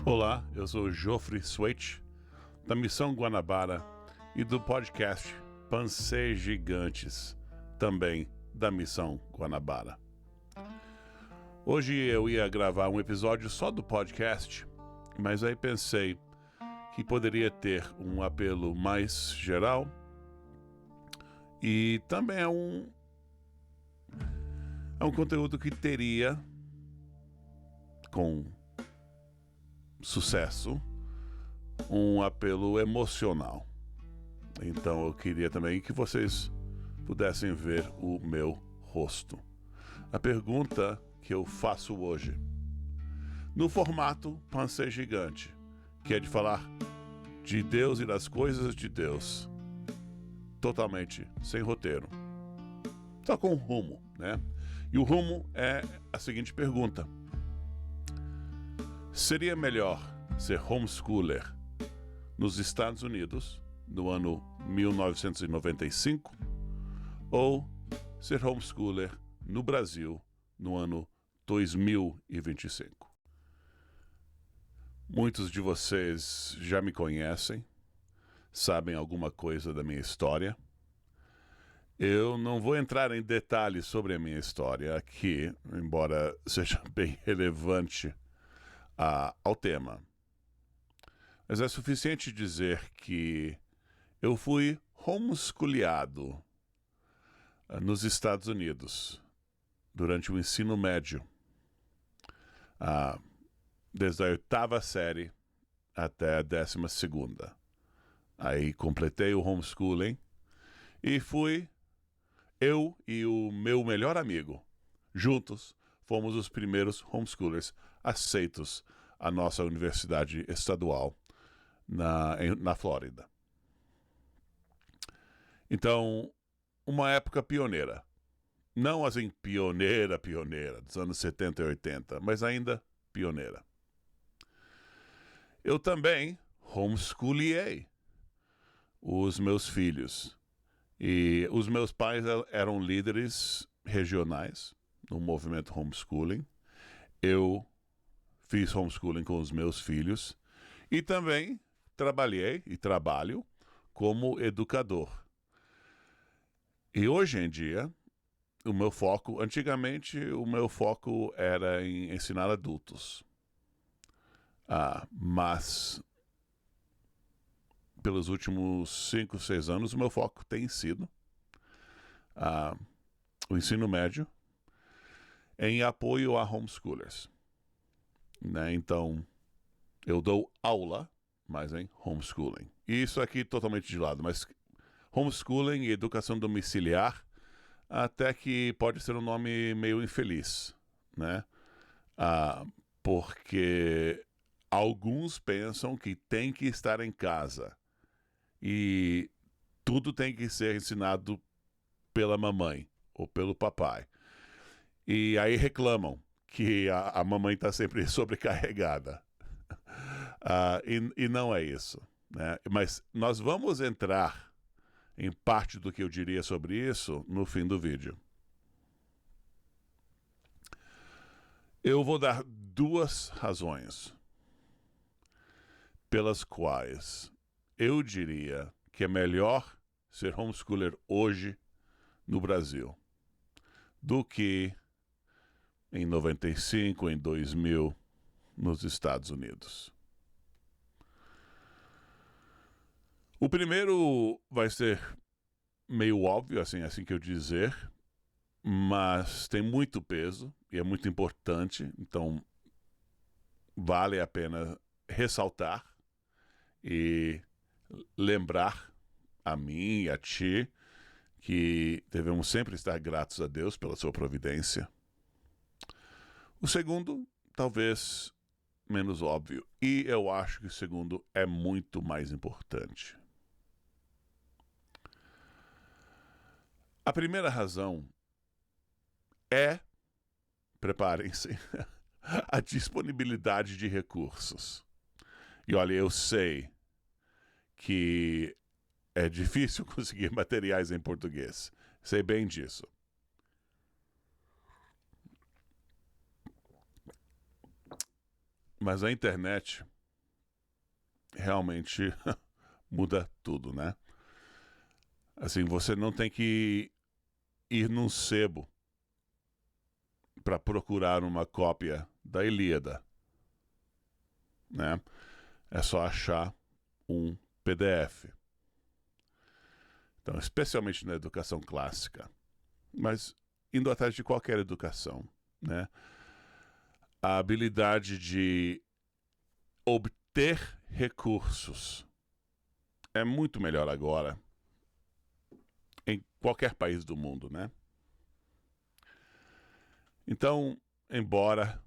Olá, eu sou Geoffrey Swait, da Missão Guanabara e do podcast Pansê Gigantes, também da Missão Guanabara. Hoje eu ia gravar um episódio só do podcast, mas aí pensei que poderia ter um apelo mais geral e também é um conteúdo que teria, com sucesso, um apelo emocional. Então eu queria também que vocês pudessem ver o meu rosto. A pergunta que eu faço hoje, no formato Pansê Gigante, que é de falar de Deus e das coisas de Deus, totalmente sem roteiro, só com rumo, né? E o rumo é a seguinte pergunta: seria melhor ser homeschooler nos Estados Unidos no ano 1995 ou ser homeschooler no Brasil no ano 2025? Muitos de vocês já me conhecem, sabem alguma coisa da minha história. Eu não vou entrar em detalhes sobre a minha história aqui, embora seja bem relevante ao tema. Mas é suficiente dizer que eu fui homeschooleado nos Estados Unidos durante o ensino médio, desde a 8ª série até a 12ª. Aí completei o homeschooling e eu e o meu melhor amigo, juntos, fomos os primeiros homeschoolers aceitos à nossa universidade estadual na Flórida. Então, uma época pioneira. Não assim pioneira, dos anos 70 e 80, mas ainda pioneira. Eu também homeschoolei os meus filhos. E os meus pais eram líderes regionais no movimento homeschooling. Eu fiz homeschooling com os meus filhos e também trabalhei e trabalho como educador. E hoje em dia, antigamente o meu foco era em ensinar adultos. Mas pelos últimos 5, 6 anos, o meu foco tem sido o ensino médio em apoio a homeschoolers. Né? Então, eu dou aula, mas em homeschooling. E isso aqui totalmente de lado, mas homeschooling e educação domiciliar até que pode ser um nome meio infeliz, né? Porque alguns pensam que tem que estar em casa e tudo tem que ser ensinado pela mamãe ou pelo papai. E aí reclamam que a mamãe está sempre sobrecarregada. E não é isso, né? Mas nós vamos entrar em parte do que eu diria sobre isso no fim do vídeo. Eu vou dar 2 razões pelas quais eu diria que é melhor ser homeschooler hoje no Brasil do que em 95, em 2000, nos Estados Unidos. O primeiro vai ser meio óbvio, assim que eu dizer, mas tem muito peso e é muito importante, então vale a pena ressaltar e lembrar a mim e a ti que devemos sempre estar gratos a Deus pela sua providência. O segundo, talvez menos óbvio, e eu acho que o segundo é muito mais importante. A primeira razão é, preparem-se, a disponibilidade de recursos. E olha, eu sei que é difícil conseguir materiais em português. Sei bem disso. Mas a internet realmente muda tudo, né? Assim, você não tem que ir num sebo para procurar uma cópia da Ilíada, né? É só achar um PDF. Então, especialmente na educação clássica, mas indo atrás de qualquer educação, né? A habilidade de obter recursos é muito melhor agora em qualquer país do mundo, né? Então, embora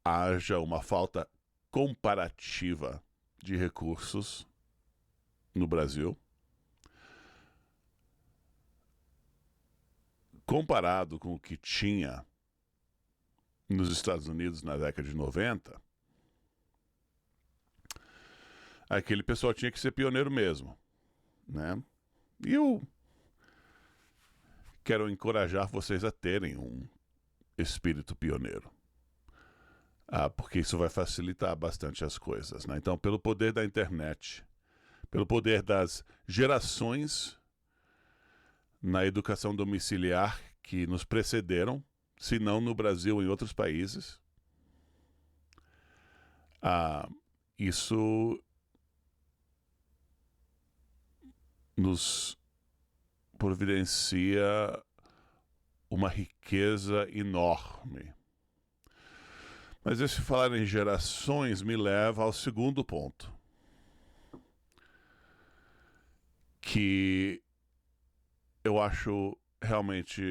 haja uma falta comparativa de recursos no Brasil, comparado com o que tinha nos Estados Unidos na década de 90, aquele pessoal tinha que ser pioneiro mesmo, né? E eu quero encorajar vocês a terem um espírito pioneiro, porque isso vai facilitar bastante as coisas, né? Então, pelo poder da internet, pelo poder das gerações na educação domiciliar que nos precederam, se não no Brasil, em outros países, isso nos providencia uma riqueza enorme. Mas esse falar em gerações me leva ao segundo ponto, que eu acho realmente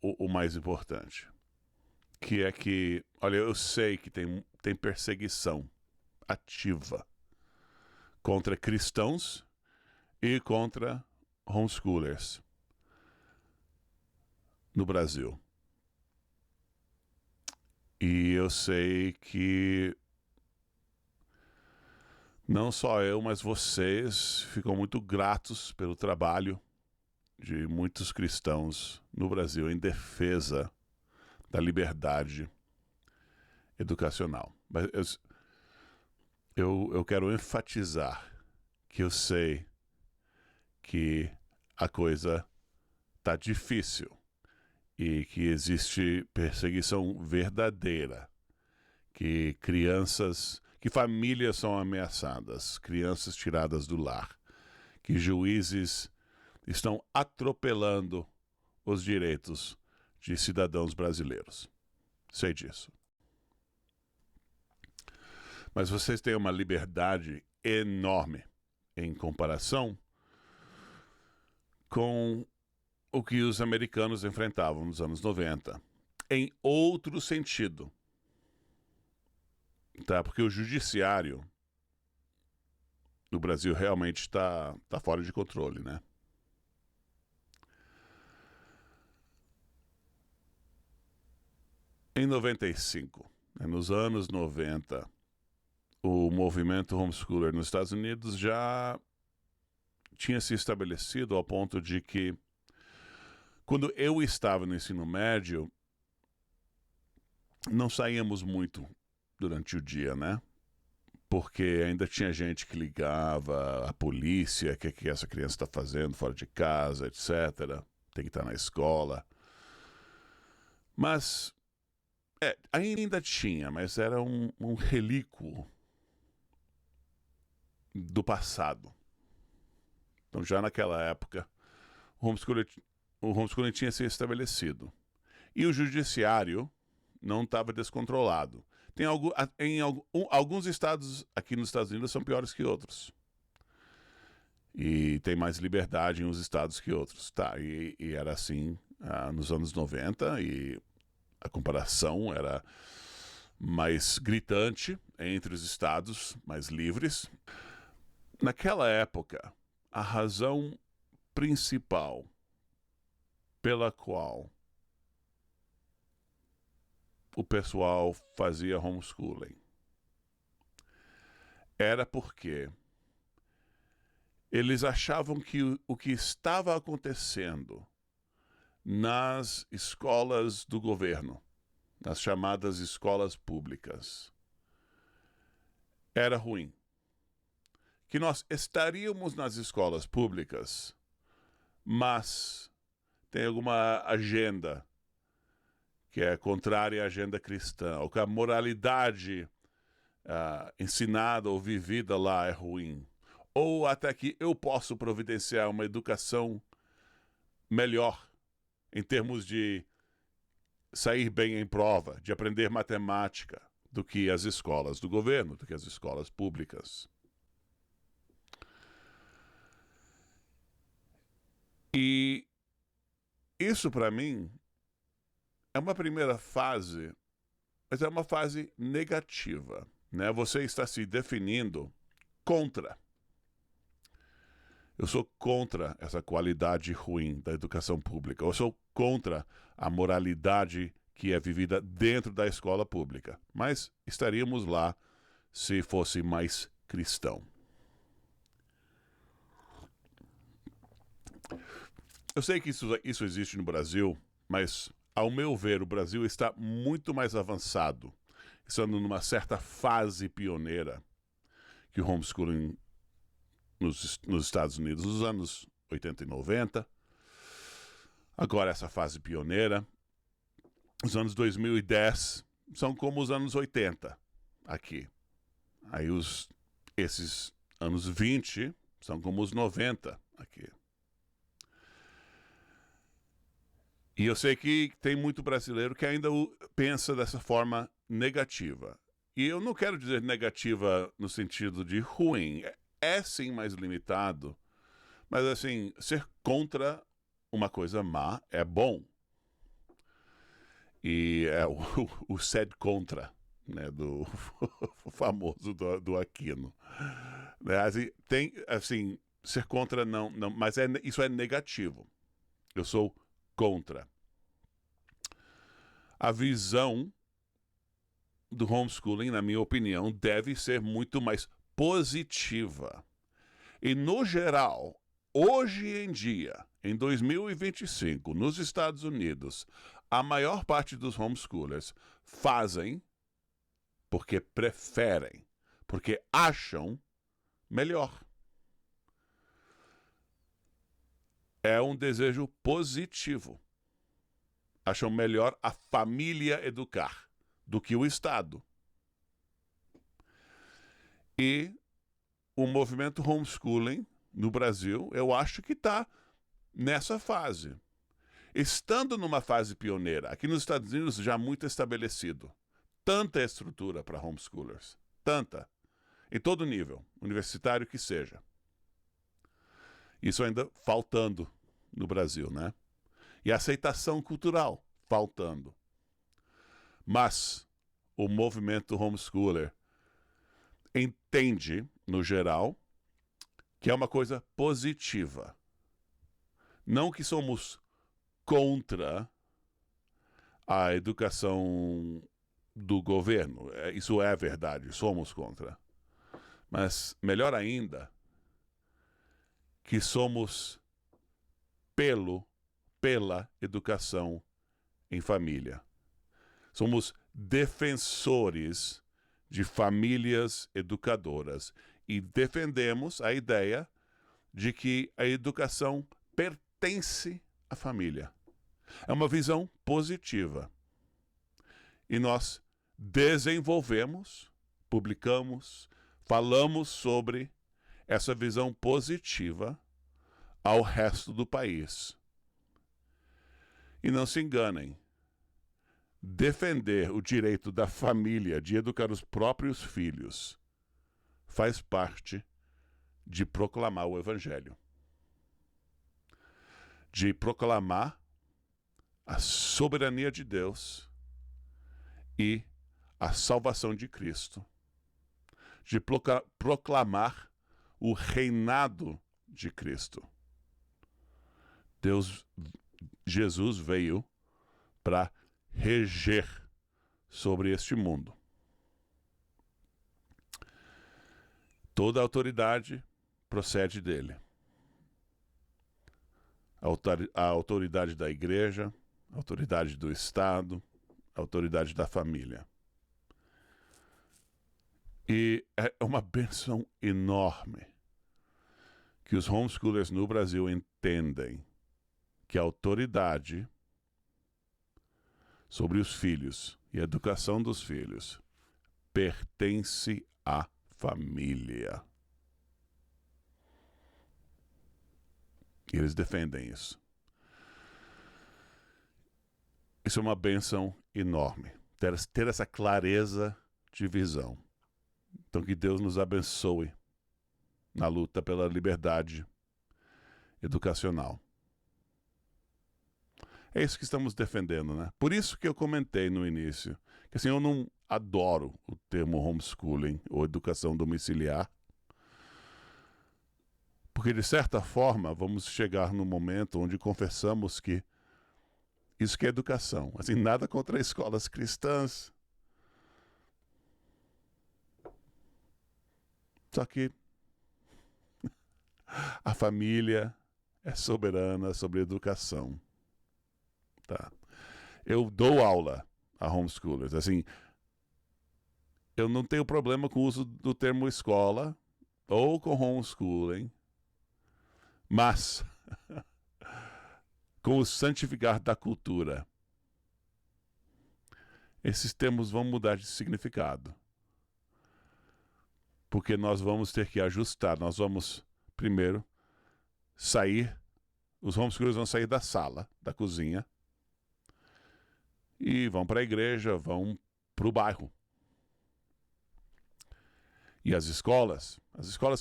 o mais importante, que é que, olha, eu sei que tem perseguição ativa contra cristãos e contra homeschoolers no Brasil. E eu sei que não só eu, mas vocês ficam muito gratos pelo trabalho de muitos cristãos no Brasil em defesa da liberdade educacional. Mas eu quero enfatizar que eu sei que a coisa está difícil e que existe perseguição verdadeira, que famílias são ameaçadas, crianças tiradas do lar, que juízes estão atropelando os direitos de cidadãos brasileiros. Sei disso. Mas vocês têm uma liberdade enorme em comparação com o que os americanos enfrentavam nos anos 90. Em outro sentido. Tá? Porque o judiciário no Brasil realmente está fora de controle, né? Em 95, nos anos 90, o movimento homeschooler nos Estados Unidos já tinha se estabelecido ao ponto de que, quando eu estava no ensino médio, não saíamos muito durante o dia, né? Porque ainda tinha gente que ligava à polícia, o que essa criança está fazendo fora de casa, etc. Tem que estar na escola. Mas, ainda tinha, mas era um relíquo do passado. Então, já naquela época, o homeschooling tinha se estabelecido. E o judiciário não estava descontrolado. Alguns estados aqui nos Estados Unidos são piores que outros. E tem mais liberdade em uns estados que outros. Tá, e era assim nos anos 90, e a comparação era mais gritante entre os estados mais livres. Naquela época, a razão principal pela qual o pessoal fazia homeschooling era porque eles achavam que o que estava acontecendo nas escolas do governo, nas chamadas escolas públicas, era ruim. Que nós estaríamos nas escolas públicas, mas tem alguma agenda que é contrária à agenda cristã, ou que a moralidade ensinada ou vivida lá é ruim, ou até que eu posso providenciar uma educação melhor em termos de sair bem em prova, de aprender matemática, do que as escolas do governo, do que as escolas públicas. E isso, para mim, é uma primeira fase, mas é uma fase negativa, né? Você está se definindo contra. Eu sou contra essa qualidade ruim da educação pública. Eu sou contra a moralidade que é vivida dentro da escola pública. Mas estaríamos lá se fosse mais cristão. Eu sei que isso existe no Brasil, mas, ao meu ver, o Brasil está muito mais avançado, estando numa certa fase pioneira que o homeschooling nos Estados Unidos, nos anos 80 e 90. Agora essa fase pioneira. Os anos 2010 são como os anos 80 aqui. Aí esses anos 20 são como os 90 aqui. E eu sei que tem muito brasileiro que ainda pensa dessa forma negativa. E eu não quero dizer negativa no sentido de ruim. É sim mais limitado, mas assim, ser contra uma coisa má é bom. E é o sed contra, né, do famoso do Aquino. Né, assim, tem, assim, ser contra não, mas isso é negativo. Eu sou contra. A visão do homeschooling, na minha opinião, deve ser muito mais positiva. E, no geral, hoje em dia, em 2025, nos Estados Unidos, a maior parte dos homeschoolers fazem porque preferem, porque acham melhor. É um desejo positivo. Acham melhor a família educar do que o Estado. E o movimento homeschooling no Brasil, eu acho que está nessa fase. Estando numa fase pioneira, aqui nos Estados Unidos já muito estabelecido, tanta estrutura para homeschoolers, tanta, em todo nível, universitário que seja. Isso ainda faltando no Brasil, né? E a aceitação cultural faltando. Mas o movimento homeschooler entende, no geral, que é uma coisa positiva. Não que somos contra a educação do governo. Isso é verdade, somos contra. Mas, melhor ainda, que somos pela educação em família. Somos defensores de famílias educadoras e defendemos a ideia de que a educação pertence à família. É uma visão positiva. E nós desenvolvemos, publicamos, falamos sobre essa visão positiva ao resto do país. E não se enganem, defender o direito da família de educar os próprios filhos faz parte de proclamar o Evangelho. De proclamar a soberania de Deus e a salvação de Cristo. De proclamar o reinado de Cristo. Jesus veio para reger sobre este mundo. Toda a autoridade procede dele. A autoridade da igreja, a autoridade do Estado, a autoridade da família. E é uma bênção enorme que os homeschoolers no Brasil entendem que a autoridade sobre os filhos e a educação dos filhos pertence à família. E eles defendem isso. Isso é uma bênção enorme, ter essa clareza de visão. Então que Deus nos abençoe na luta pela liberdade educacional. É isso que estamos defendendo, né? Por isso que eu comentei no início, que assim, eu não adoro o termo homeschooling ou educação domiciliar, porque de certa forma vamos chegar num momento onde confessamos que isso que é educação. Assim, nada contra escolas cristãs. Só que a família é soberana sobre a educação. Tá? Eu dou aula a homeschoolers. Assim, eu não tenho problema com o uso do termo escola ou com homeschooling, mas com o santificar da cultura, esses termos vão mudar de significado. Porque nós vamos ter que ajustar. Nós vamos, primeiro, sair. Os homeschoolers vão sair da sala, da cozinha, e vão para a igreja, vão para o bairro. E as escolas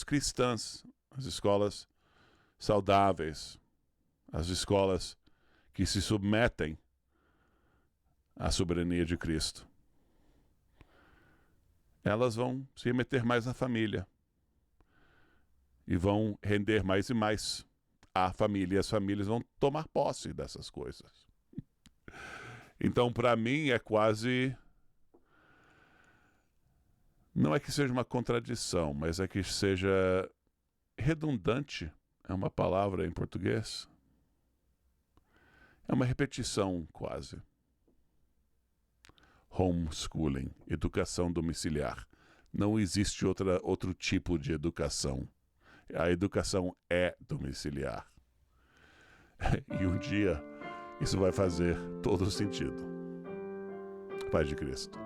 cristãs, as escolas saudáveis, as escolas que se submetem à soberania de Cristo, elas vão se remeter mais à família e vão render mais e mais à família. E as famílias vão tomar posse dessas coisas. Então, para mim, é quase... Não é que seja uma contradição, mas é que seja redundante. É uma palavra em português. É uma repetição, quase. Homeschooling, educação domiciliar. Não existe outro tipo de educação. A educação é domiciliar. E um dia isso vai fazer todo sentido. Paz de Cristo.